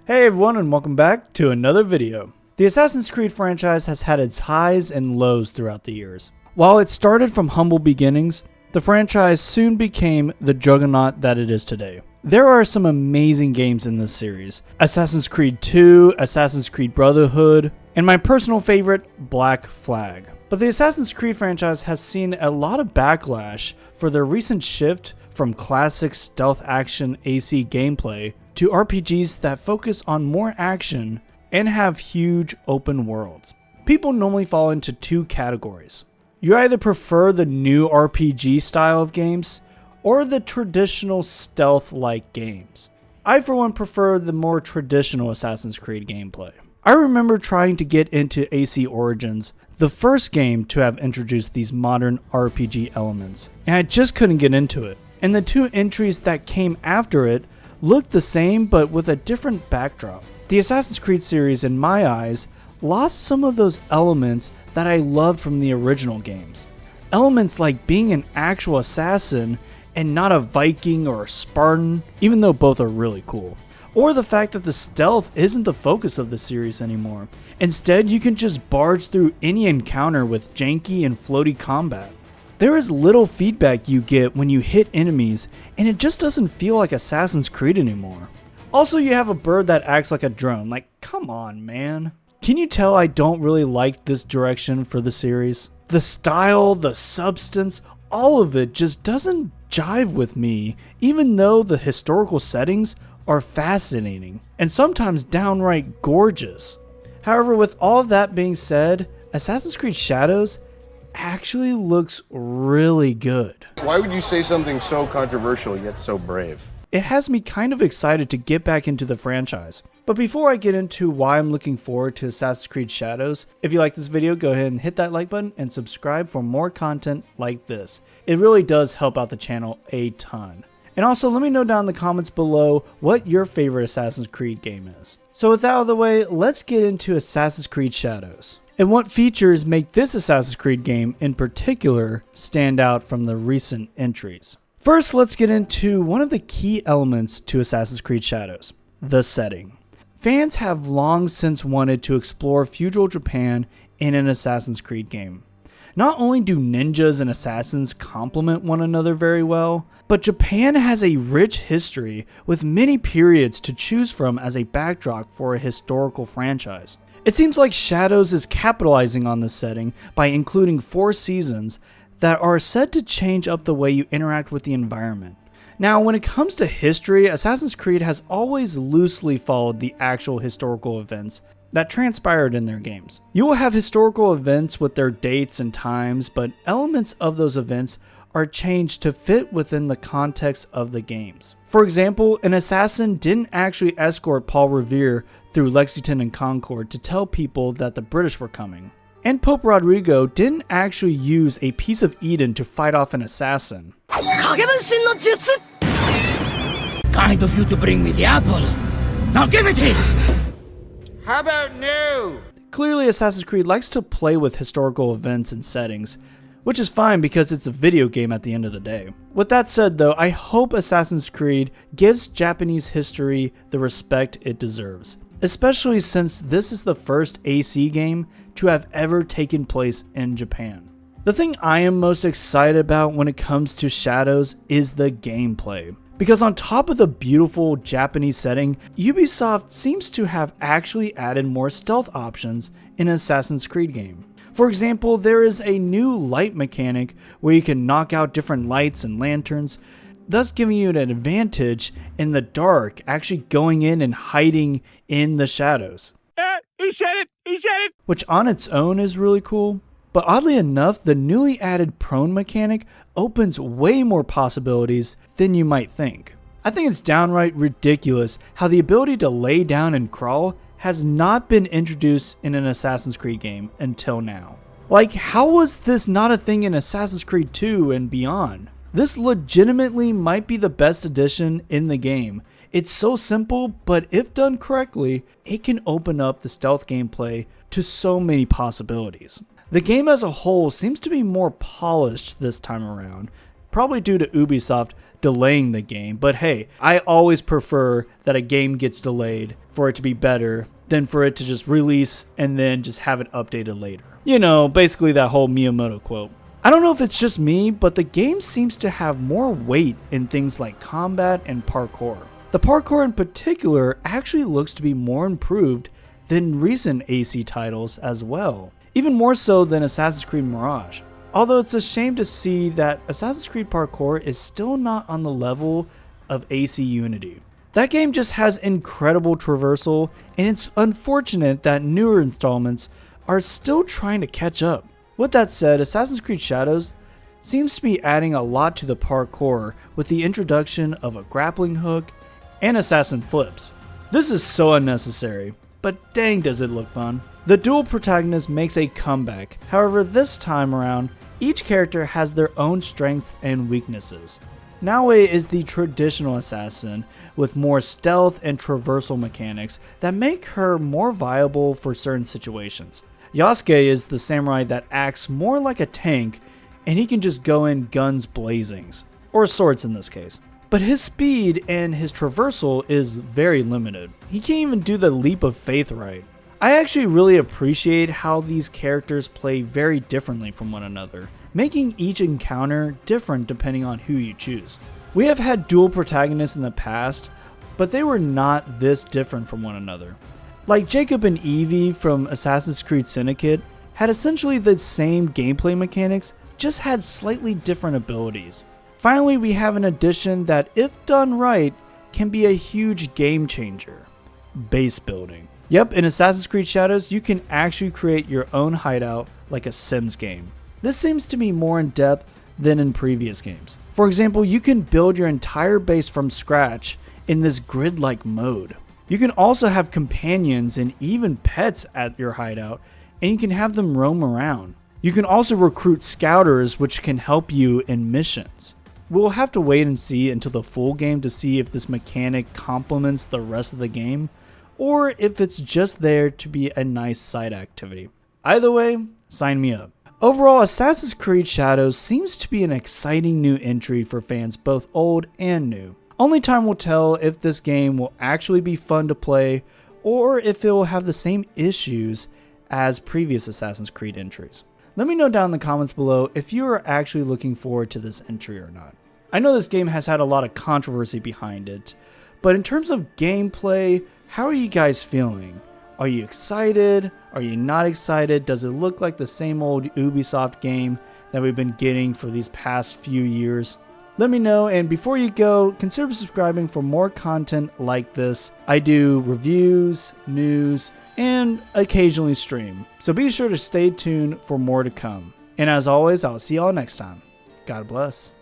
Hey everyone, and welcome back to another video. The Assassin's Creed franchise has had its highs and lows throughout the years. While it started from humble beginnings, the franchise soon became the juggernaut that it is today. There are some amazing games in this series: Assassin's Creed 2, Assassin's Creed Brotherhood, and my personal favorite, Black Flag. But the Assassin's Creed franchise has seen a lot of backlash for their recent shift from classic stealth action AC gameplay to RPGs that focus on more action and have huge open worlds. People normally fall into two categories. You either prefer the new RPG style of games or the traditional stealth-like games. I for one prefer the more traditional Assassin's Creed gameplay. I remember trying to get into AC Origins, the first game to have introduced these modern RPG elements, and I just couldn't get into it. And the two entries that came after it looked the same but with a different backdrop. The Assassin's Creed series, in my eyes, lost some of those elements that I loved from the original games. Elements like being an actual assassin and not a Viking or a Spartan, even though both are really cool. Or the fact that the stealth isn't the focus of the series anymore. Instead, you can just barge through any encounter with janky and floaty combat. There is little feedback you get when you hit enemies, and it just doesn't feel like Assassin's Creed anymore. Also, you have a bird that acts like a drone. Like, come on, man. Can you tell I don't really like this direction for the series? The style, the substance, all of it just doesn't jive with me, even though the historical settings are fascinating and sometimes downright gorgeous. However, with all of that being said, Assassin's Creed Shadows actually looks really good. Why would you say something so controversial yet so brave? It has me kind of excited to get back into the franchise. But before I get into why I'm looking forward to Assassin's Creed Shadows, if you like this video, go ahead and hit that like button and subscribe for more content like this. It really does help out the channel a ton. And also let me know down in the comments below what your favorite Assassin's Creed game is. So with that out of the way, let's get into Assassin's Creed Shadows and what features make this Assassin's Creed game in particular stand out from the recent entries. First, let's get into one of the key elements to Assassin's Creed Shadows: the setting. Fans have long since wanted to explore feudal Japan in an Assassin's Creed game. Not only do ninjas and assassins complement one another very well, but Japan has a rich history with many periods to choose from as a backdrop for a historical franchise. It seems like Shadows is capitalizing on this setting by including 4 seasons that are said to change up the way you interact with the environment. Now, when it comes to history, Assassin's Creed has always loosely followed the actual historical events that transpired in their games. You will have historical events with their dates and times, but elements of those events are changed to fit within the context of the games. For example, an assassin didn't actually escort Paul Revere through Lexington and Concord to tell people that the British were coming. And Pope Rodrigo didn't actually use a piece of Eden to fight off an assassin. Kind of you to bring me the apple. Now give it here! How about no? Clearly, Assassin's Creed likes to play with historical events and settings, which is fine because it's a video game at the end of the day. With that said though, I hope Assassin's Creed gives Japanese history the respect it deserves, especially since this is the first AC game to have ever taken place in Japan. The thing I am most excited about when it comes to Shadows is the gameplay. Because on top of the beautiful Japanese setting, Ubisoft seems to have actually added more stealth options in an Assassin's Creed game. For example, there is a new light mechanic where you can knock out different lights and lanterns, thus giving you an advantage in the dark, actually going in and hiding in the shadows. He said it! He said it! Which on its own is really cool. But oddly enough, the newly added prone mechanic opens way more possibilities than you might think. I think it's downright ridiculous how the ability to lay down and crawl has not been introduced in an Assassin's Creed game until now. Like, how was this not a thing in Assassin's Creed 2 and beyond? This legitimately might be the best addition in the game. It's so simple, but if done correctly, it can open up the stealth gameplay to so many possibilities. The game as a whole seems to be more polished this time around, probably due to Ubisoft delaying the game. But hey, I always prefer that a game gets delayed for it to be better than for it to just release and then just have it updated later. You know, basically that whole Miyamoto quote. I don't know if it's just me, but the game seems to have more weight in things like combat and parkour. The parkour in particular actually looks to be more improved than recent AC titles as well, even more so than Assassin's Creed Mirage. Although it's a shame to see that Assassin's Creed Parkour is still not on the level of AC Unity. That game just has incredible traversal, and it's unfortunate that newer installments are still trying to catch up. With that said, Assassin's Creed Shadows seems to be adding a lot to the parkour with the introduction of a grappling hook and assassin flips. This is so unnecessary, but dang does it look fun. The dual protagonist makes a comeback, however this time around, each character has their own strengths and weaknesses. Naoe is the traditional assassin with more stealth and traversal mechanics that make her more viable for certain situations. Yasuke is the samurai that acts more like a tank, and he can just go in guns blazing, or swords in this case. But his speed and his traversal is very limited. He can't even do the leap of faith right. I actually really appreciate how these characters play very differently from one another, making each encounter different depending on who you choose. We have had dual protagonists in the past, but they were not this different from one another. Like Jacob and Evie from Assassin's Creed Syndicate had essentially the same gameplay mechanics, just had slightly different abilities. Finally, we have an addition that, if done right, can be a huge game changer: base building. Yep, in Assassin's Creed Shadows, you can actually create your own hideout like a Sims game. This seems to be more in depth than in previous games. For example, you can build your entire base from scratch in this grid-like mode. You can also have companions and even pets at your hideout, and you can have them roam around. You can also recruit scouters, which can help you in missions. We'll have to wait and see until the full game to see if this mechanic complements the rest of the game, or if it's just there to be a nice side activity. Either way, sign me up. Overall, Assassin's Creed Shadows seems to be an exciting new entry for fans both old and new. Only time will tell if this game will actually be fun to play, or if it will have the same issues as previous Assassin's Creed entries. Let me know down in the comments below if you are actually looking forward to this entry or not. I know this game has had a lot of controversy behind it, but in terms of gameplay, how are you guys feeling? Are you excited? Are you not excited? Does it look like the same old Ubisoft game that we've been getting for these past few years? Let me know, and before you go, consider subscribing for more content like this. I do reviews, news, and occasionally stream, so be sure to stay tuned for more to come. And as always, I'll see y'all next time. God bless.